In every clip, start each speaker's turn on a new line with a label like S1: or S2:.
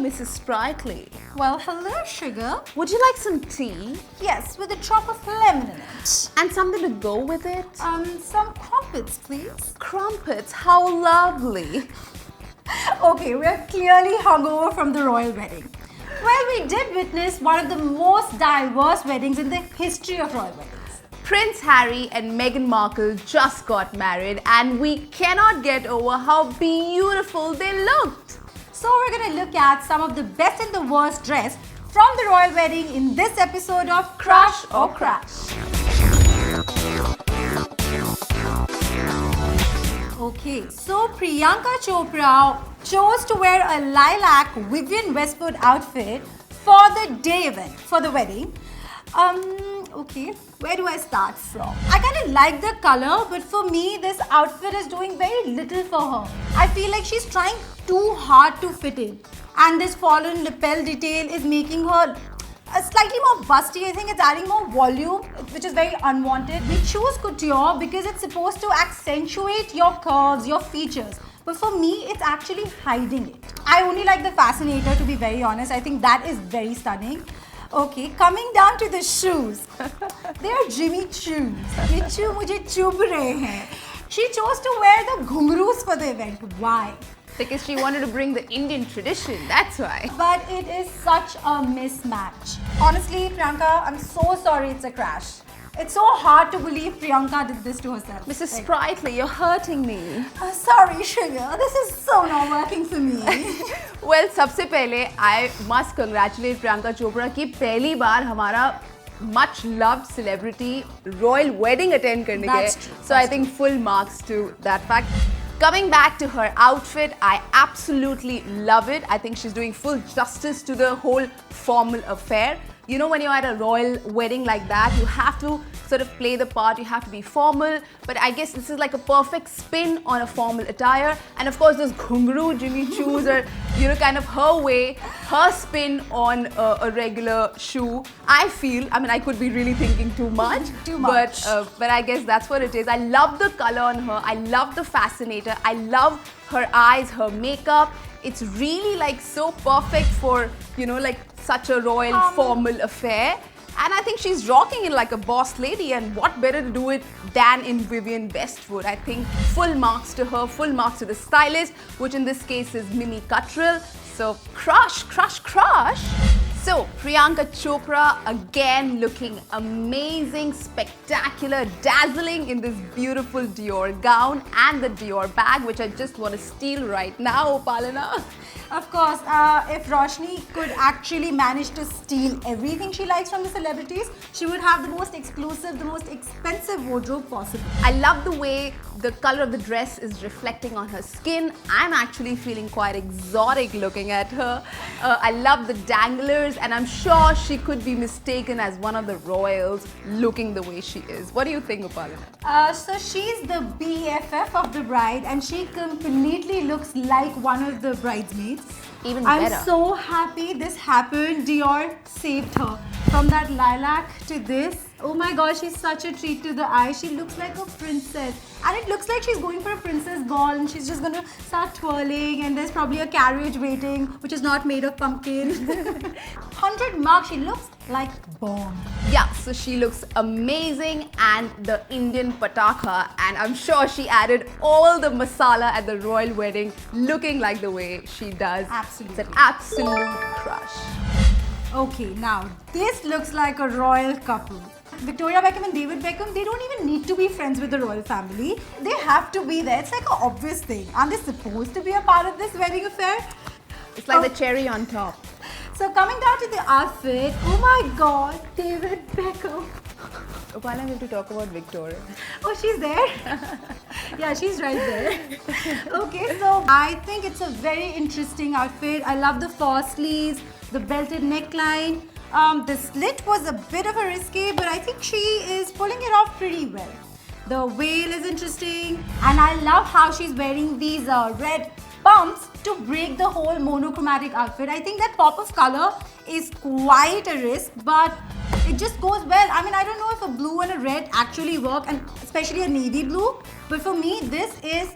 S1: Mrs. Sprightly.
S2: Well, hello, sugar.
S1: Would you like some tea?
S2: Yes, with a drop of lemon in it.
S1: And something to go with it?
S2: Some crumpets, please.
S1: Crumpets, how lovely.
S2: Okay, we're clearly hungover from the royal wedding. Well, we did witness one of the most diverse weddings in the history of royal weddings.
S1: Prince Harry and Meghan Markle just got married and we cannot get over how beautiful they looked.
S2: So we're going to look at some of the best and the worst dressed from the royal wedding in this episode of Crush or Crash. Okay, so Priyanka Chopra chose to wear a lilac Vivienne Westwood outfit for the day event, for the wedding. Okay, where do I start from? I kind of like the color, but for me, this outfit is doing very little for her. I feel like she's trying too hard to fit in. And this fallen lapel detail is making her slightly more busty. I think it's adding more volume, which is very unwanted. We choose couture because it's supposed to accentuate your curves, your features. But for me, it's actually hiding it. I only like the fascinator, to be very honest. I think that is very stunning. Okay, coming down to the shoes. They are Jimmy Choos. ये चू मुझे चुभ रहे हैं. She chose to wear the ghungroos for the event. Why?
S1: Because she wanted to bring the Indian tradition, that's why.
S2: But it is such a mismatch. Honestly, Priyanka, I'm so sorry it's a crash. It's so hard to believe Priyanka did this to herself.
S1: Mrs. Sprightly, you're hurting me.
S2: Sorry, sugar. This is so not working for me.
S1: Well, सबसे पहले I must congratulate Priyanka Chopra कि पहली बार हमारा much loved celebrity royal wedding attend करने
S2: That's
S1: गए.
S2: true.
S1: So I think full marks to that fact. Coming back to her outfit, I absolutely love it. I think she's doing full justice to the whole formal affair. You know, when you're at a royal wedding like that, you have to sort of play the part, you have to be formal, but I guess this is like a perfect spin on a formal attire. And of course, those ghungroo Jimmy Choos are, you know, kind of her way, her spin on a regular shoe. I feel, I mean, I could be really thinking too much.
S2: Too much.
S1: But I guess that's what it is. I love the color on her. I love the fascinator. I love her eyes, her makeup. It's really like so perfect for, you know, like such a royal formal affair. And I think she's rocking it like a boss lady, and what better to do it than in Vivienne Westwood. I think full marks to her, full marks to the stylist, which in this case is Mimi Cuttrell. So crush, crush, crush. So Priyanka Chopra again looking amazing, spectacular, dazzling in this beautiful Dior gown and the Dior bag, which I just want to steal right now, Opalana.
S2: Of course, if Roshni could actually manage to steal everything she likes from the celebrities, she would have the most exclusive, the most expensive wardrobe possible.
S1: I love the way the color of the dress is reflecting on her skin. I'm actually feeling quite exotic looking at her. I love the danglers, and I'm sure she could be mistaken as one of the royals looking the way she is. What do you think, Upalana?
S2: So she's the BFF of the bride, and she completely looks like one of the bridesmaids.
S1: Even
S2: I'm
S1: better.
S2: so happy this happened. Dior saved her. From that lilac to this. Oh my gosh, she's such a treat to the eye. She looks like a princess. And it looks like she's going for a princess ball and she's just going to start twirling, and there's probably a carriage waiting which is not made of pumpkin. 100 marks. She looks like bomb.
S1: Yeah, so she looks amazing, and the Indian pataka, and I'm sure she added all the masala at the royal wedding, looking like the way she does.
S2: Absolutely.
S1: It's an absolute crush.
S2: Okay, now this looks like a royal couple. Victoria Beckham and David Beckham, they don't even need to be friends with the royal family. They have to be there. It's like an obvious thing. Aren't they supposed to be a part of this wedding affair?
S1: It's like the cherry on top.
S2: So coming down to the outfit, oh my god, David Beckham.
S1: Upala, I'm going to talk about Victoria.
S2: Oh, she's there? Yeah, she's right there. Okay, so I think it's a very interesting outfit. I love the fur sleeves, the belted neckline. The slit was a bit of a risky, but I think she is pulling it off pretty well. The veil is interesting, and I love how she's wearing these red pumps to break the whole monochromatic outfit. I think that pop of color is quite a risk, but it just goes well. I mean, I don't know if a blue and a red actually work, and especially a navy blue, but for me, this is,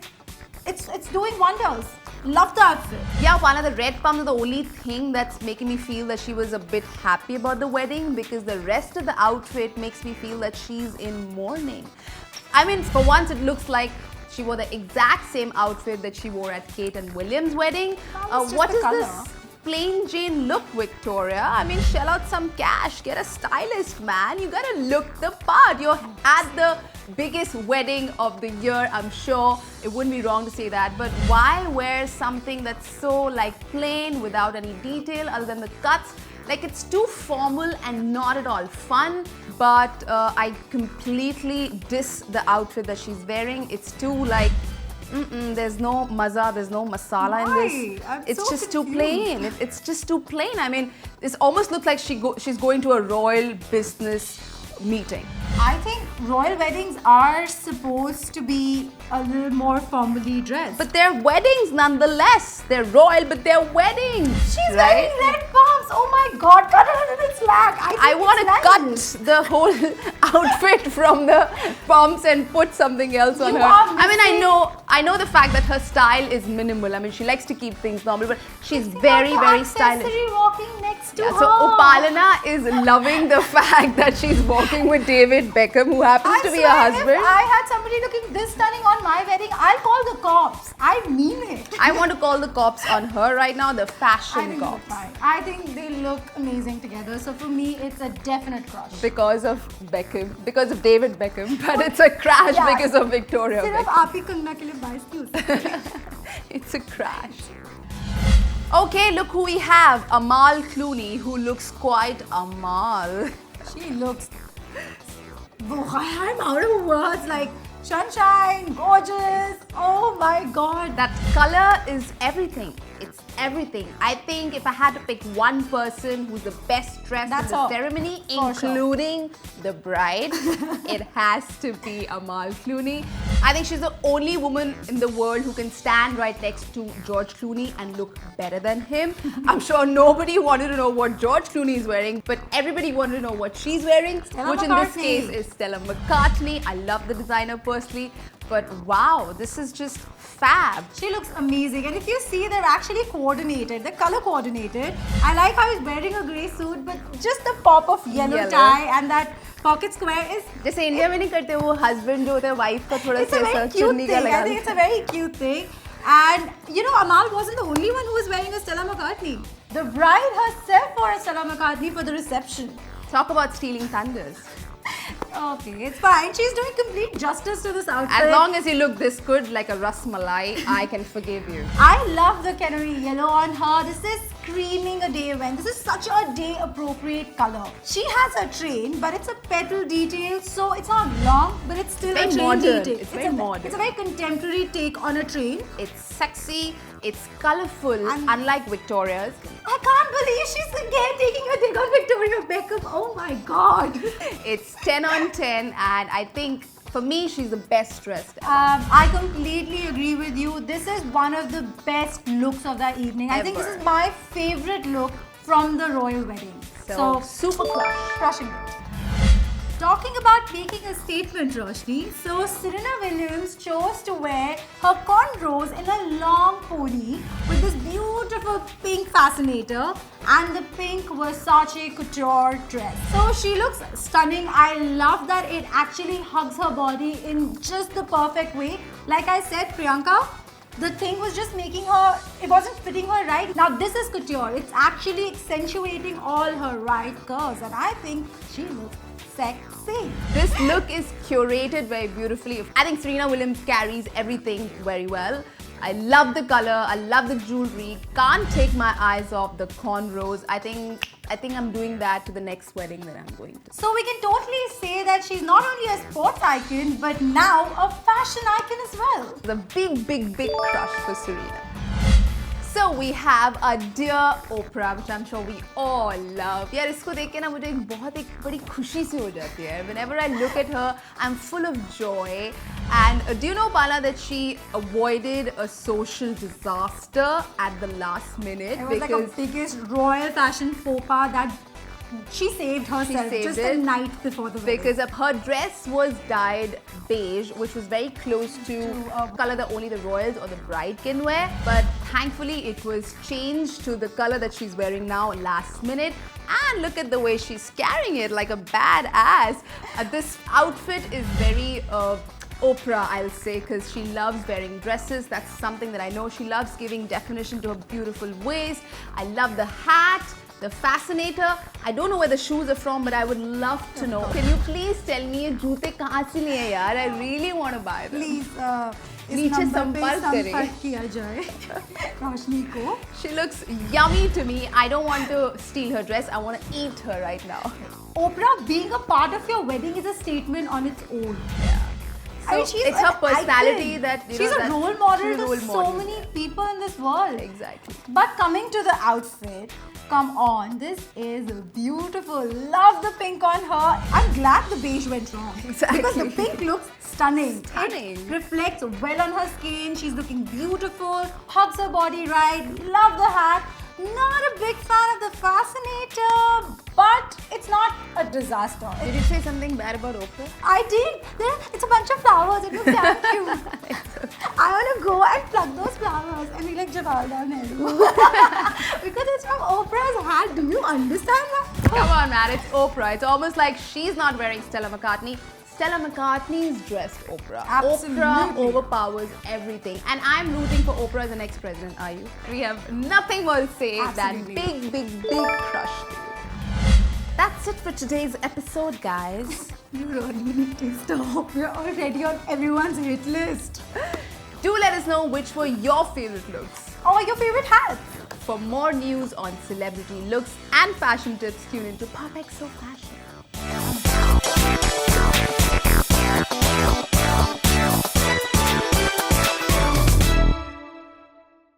S2: it's doing wonders. Love the outfit.
S1: Yeah, Upalna, the red pumps are the only thing that's making me feel that she was a bit happy about the wedding, because the rest of the outfit makes me feel that she's in mourning. I mean, for once it looks like she wore the exact same outfit that she wore at Kate and William's wedding.
S2: Just
S1: What
S2: the
S1: is
S2: colour.
S1: this plain Jane look, Victoria? I mean, shell out some cash, get a stylist, man. You gotta look the part. You're at the biggest wedding of the year, I'm sure. It wouldn't be wrong to say that. But why wear something that's so like plain without any detail other than the cuts? Like, it's too formal and not at all fun. But I completely diss the outfit that she's wearing. It's too like, there's no maza, there's no masala in this.
S2: Why? I'm
S1: It's
S2: so
S1: just too
S2: confused.
S1: plain. It's just too plain. I mean, this almost looks like she's going to a royal business meeting.
S2: I think royal weddings are supposed to be a little more formally dressed.
S1: But they're weddings nonetheless. They're royal, but they're weddings.
S2: she's
S1: right?
S2: wearing red pumps. Oh my god, cut her a little slack.
S1: I want to cut the whole outfit from the pumps and put something else on
S2: You
S1: her.
S2: are
S1: I mean,
S2: missing-
S1: I know the fact that her style is minimal. I mean, she likes to keep things normal, but she's very, very stylish.
S2: Accessory walking next to
S1: Yeah,
S2: her.
S1: so Upalana is loving the fact that she's walking with David Beckham, who happens to be her
S2: swear,
S1: husband.
S2: If I had somebody looking this stunning on my wedding, I'll call the cops. I mean it.
S1: I want to call the cops on her right now, the
S2: I
S1: fashion
S2: think they look
S1: cops.
S2: fine. I think they look amazing together. So for me, it's a definite crush.
S1: Because of Beckham, because of David Beckham, but it's a crash
S2: Yeah.
S1: because of Victoria
S2: सिर्फ
S1: Beckham.
S2: आप ही कंगना के लिए बाइस की हो सकती
S1: It's a crash. Okay, look who we have. Amal Clooney, who looks quite Amal.
S2: She looks. I'm out of words. Like sunshine, gorgeous. Oh my god.
S1: That color is everything. It's everything. I think if I had to pick one person who's the best dressed
S2: That's
S1: in the
S2: her.
S1: ceremony,
S2: For sure.
S1: including the bride, it has to be Amal Clooney. I think she's the only woman in the world who can stand right next to George Clooney and look better than him. I'm sure nobody wanted to know what George Clooney is wearing, but everybody wanted to know what she's wearing,
S2: Stella
S1: which in this
S2: McCartney.
S1: case is Stella McCartney. I love the designer personally, but wow, this is just fab.
S2: She looks amazing, and if you see, they're actually coordinated. They're color coordinated. I like how he's wearing a grey suit, but just the pop of yellow tie and that pocket square is.
S1: जैसे India में नहीं करते वो husband जो होता है wife का थोड़ा
S2: It's a
S1: सा
S2: very
S1: ऐसा
S2: cute
S1: चुन्नी का
S2: thing.
S1: लगा
S2: I think it's a very cute thing. And you know, Amal wasn't the only one who was wearing a Stella McCartney. The bride herself wore a Stella McCartney for the reception.
S1: Talk about stealing thunders.
S2: Okay, it's fine. She's doing complete justice to this outfit.
S1: As long as you look this good like a ras malai, I can forgive you.
S2: I love the canary yellow on her. This is screaming a day event. This is such a day appropriate color. She has a train, but it's a petal detail, so it's not long, but it's still
S1: Very
S2: a train
S1: modern.
S2: detail.
S1: It's very modern.
S2: It's a very contemporary take on a train.
S1: It's sexy, it's colorful,
S2: And-
S1: unlike Victoria's.
S2: I can't believe she's again taking a dig on Victoria Beckham. Oh my god.
S1: It's 10 on 10, and I think for me, she's the best dressed.
S2: I completely agree with you. This is one of the best looks of the evening. I think this
S1: Ever.
S2: is my favorite look from the royal wedding.
S1: So, super crush.
S2: Crushing it. Talking about making a statement, Roshni. So Serena Williams chose to wear her cornrows in a long pony with this beautiful pink fascinator and the pink Versace couture dress. So she looks stunning. I love that it actually hugs her body in just the perfect way. Like I said, Priyanka, the thing was just making her, it wasn't fitting her right. Now this is couture. It's actually accentuating all her right curves, and I think she looks sexy.
S1: This look is curated very beautifully. I think Serena Williams carries everything very well. I love the color, I love the jewelry. Can't take my eyes off the cornrows. I think I'm doing that to the next wedding that I'm going to.
S2: So we can totally say that she's not only a sports icon, but now a fashion icon as well.
S1: The big crush for Serena. So we have a dear Oprah, which I'm sure we all love. यार इसको देख के ना मुझे एक बड़ी खुशी सी हो जाती है. Whenever I look at her, I'm full of joy. And do you know, Pala, that she avoided a social disaster at the last minute
S2: It was like a biggest royal fashion faux pas that She saved herself
S1: saved
S2: just
S1: it
S2: the night before the wedding.
S1: because her dress was dyed beige, which was very close to color that only the royals or the bride can wear. But thankfully, it was changed to the color that she's wearing now last minute. And look at the way she's carrying it like a badass. This outfit is very Oprah, I'll say, because she loves wearing dresses. That's something that I know. She loves giving definition to her beautiful waist. I love the hat, the fascinator. I don't know where the shoes are from, but I would love to know. Can you please tell me ये जूते कहाँ से लिए हैं यार? I really want to buy them.
S2: Please, इस
S1: नीचे
S2: number पे
S1: संपर्क करें.
S2: संपर्क किया जाए रोशनी को.
S1: She looks yummy to me. I don't want to steal her dress. I want to eat her right now.
S2: Oprah, being a part of your wedding is a statement on its own.
S1: So
S2: I mean, she's
S1: it's her
S2: an
S1: personality
S2: icon.
S1: that
S2: she's a role model
S1: she's a
S2: to
S1: role
S2: so
S1: model.
S2: many people in this world.
S1: Exactly.
S2: But coming to the outfit, come on, this is beautiful. Love the pink on her. I'm glad the beige went wrong.
S1: Exactly.
S2: Because the pink looks stunning.
S1: Stunning.
S2: It reflects well on her skin. She's looking beautiful. Hugs her body right. Love the hat. Not a big fan of the fascinator, but it's not a disaster.
S1: Did you say something bad about Oprah?
S2: I did. It's a bunch of flowers. It looks damn cute. I want to go and pluck those flowers and be like Jawaharlal Nehru. Because it's from Oprah's hat. Do you understand that?
S1: Come on, man. It's Oprah. It's almost like she's not wearing Stella McCartney. Stella McCartney's dressed Oprah.
S2: Absolutely.
S1: Oprah overpowers everything. And I'm rooting for Oprah as the next president, are you? We have nothing more to say
S2: Absolutely.
S1: than big crush to you. That's it for today's episode, guys.
S2: You really need to stop. You're already on everyone's hit list.
S1: Do let us know which were your favorite looks.
S2: Or your favorite hats.
S1: For more news on celebrity looks and fashion tips, tune into Perfect So Fashion.